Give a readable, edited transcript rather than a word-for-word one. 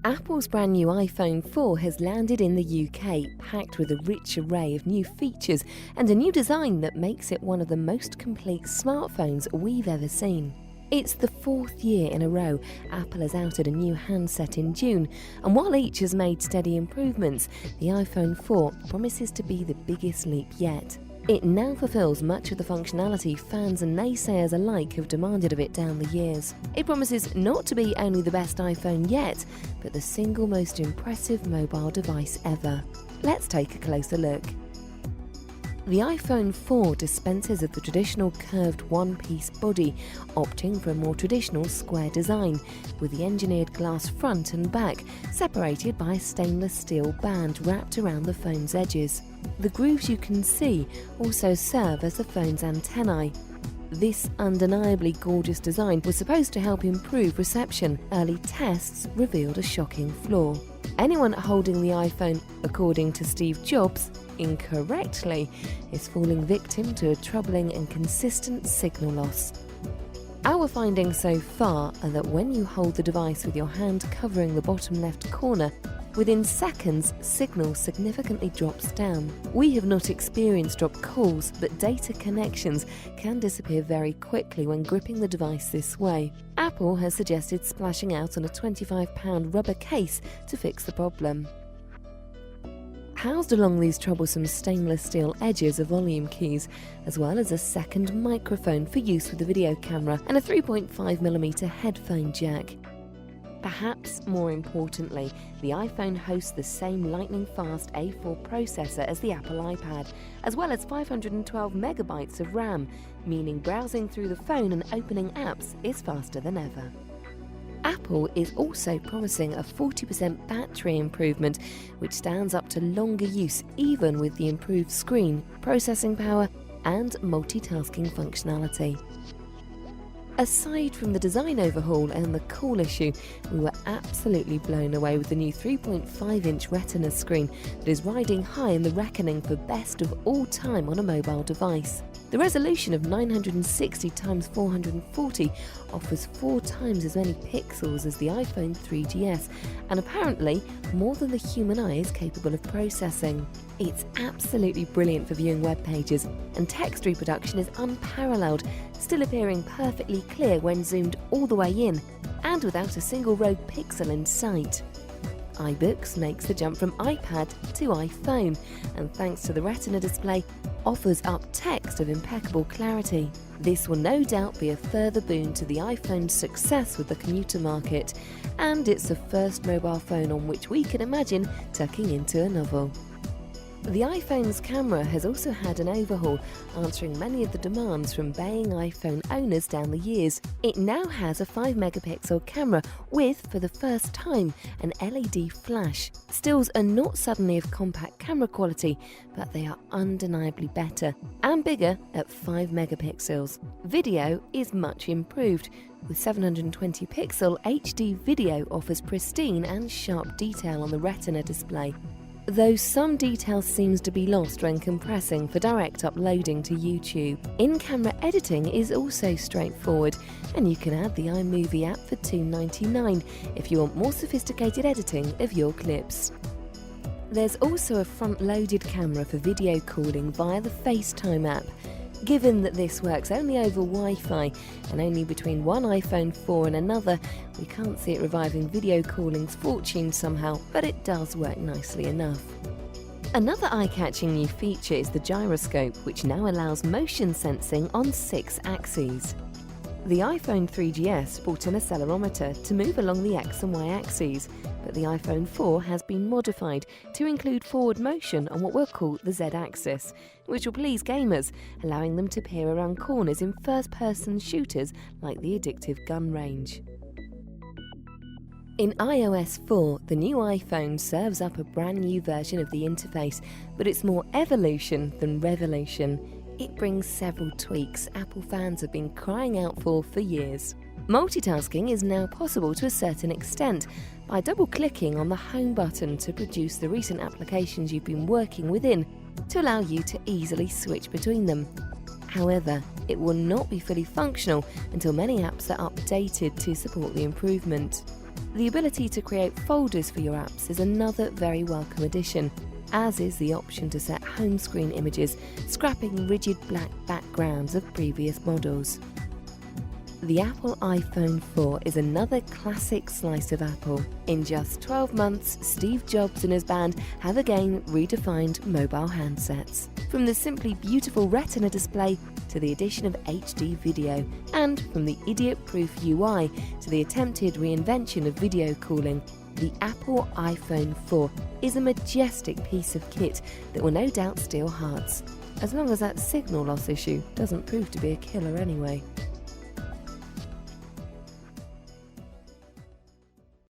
Apple's brand new iPhone 4 has landed in the UK, packed with a rich array of new features and a new design that makes it one of the most complete smartphones we've ever seen. It's the fourth year in a row Apple has outed a new handset in June, and while each has made steady improvements, the iPhone 4 promises to be the biggest leap yet. It now fulfills much of the functionality fans and naysayers alike have demanded of it down the years. It promises not to be only the best iPhone yet, but the single most impressive mobile device ever. Let's take a closer look. The iPhone 4 dispenses of the traditional curved one-piece body, opting for a more traditional square design, with the engineered glass front and back separated by a stainless steel band wrapped around the phone's edges. The grooves you can see also serve as the phone's antennae. This undeniably gorgeous design was supposed to help improve reception. Early tests revealed a shocking flaw. Anyone holding the iPhone, according to Steve Jobs, incorrectly, is falling victim to a troubling and consistent signal loss. Our findings so far are that when you hold the device with your hand covering the bottom left corner, within seconds, signal significantly drops down. We have not experienced dropped calls, but data connections can disappear very quickly when gripping the device this way. Apple has suggested splashing out on a £25 rubber case to fix the problem. Housed along these troublesome stainless steel edges are volume keys, as well as a second microphone for use with the video camera and a 3.5mm headphone jack. Perhaps more importantly, the iPhone hosts the same lightning-fast A4 processor as the Apple iPad, as well as 512 megabytes of RAM, meaning browsing through the phone and opening apps is faster than ever. Apple is also promising a 40% battery improvement, which stands up to longer use even with the improved screen, processing power, and multitasking functionality. Aside from the design overhaul and the cool issue, we were absolutely blown away with the new 3.5-inch Retina screen that is riding high in the reckoning for best of all time on a mobile device. The resolution of 960 x 440 offers 4 times as many pixels as the iPhone 3GS, and apparently more than the human eye is capable of processing. It's absolutely brilliant for viewing web pages, and text reproduction is unparalleled, still appearing perfectly clear when zoomed all the way in, and without a single rogue pixel in sight. iBooks makes the jump from iPad to iPhone, and thanks to the Retina display, offers up text of impeccable clarity. This will no doubt be a further boon to the iPhone's success with the commuter market, and it's the first mobile phone on which we can imagine tucking into a novel. The iPhone's camera has also had an overhaul, answering many of the demands from baying iPhone owners down the years. It now has a 5-megapixel camera with, for the first time, an LED flash. Stills are not suddenly of compact camera quality, but they are undeniably better and bigger at 5 megapixels. Video is much improved, with 720-pixel HD video offers pristine and sharp detail on the Retina display, though some detail seems to be lost when compressing for direct uploading to YouTube. In-camera editing is also straightforward, and you can add the iMovie app for $2.99 if you want more sophisticated editing of your clips. There's also a front-loaded camera for video calling via the FaceTime app. Given that this works only over Wi-Fi and only between one iPhone 4 and another, we can't see it reviving video calling's fortune somehow, but it does work nicely enough. Another eye-catching new feature is the Gyroscope, which now allows motion sensing on 6 axes. The iPhone 3GS brought in a accelerometer to move along the X and Y axes, but the iPhone 4 has been modified to include forward motion on what we'll call the Z-axis, which will please gamers, allowing them to peer around corners in first-person shooters like the addictive gun range. In iOS 4, the new iPhone serves up a brand new version of the interface, but it's more evolution than revolution. It brings several tweaks Apple fans have been crying out for years. Multitasking is now possible to a certain extent by double-clicking on the Home button to produce the recent applications you've been working within to allow you to easily switch between them. However, it will not be fully functional until many apps are updated to support the improvement. The ability to create folders for your apps is another very welcome addition, as is the option to set home screen images, scrapping rigid black backgrounds of previous models. The Apple iPhone 4 is another classic slice of Apple. In just 12 months, Steve Jobs and his band have again redefined mobile handsets. From the simply beautiful Retina display to the addition of HD video, and from the idiot-proof UI to the attempted reinvention of video calling, the Apple iPhone 4 is a majestic piece of kit that will no doubt steal hearts, as long as that signal loss issue doesn't prove to be a killer anyway.